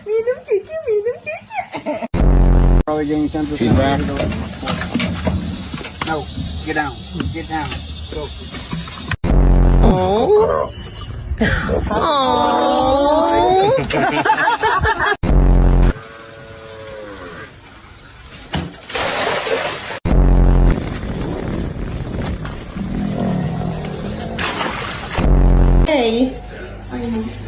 Minum cucu, minum cucu. Feedback. No, get down. Get down. Go. Hey.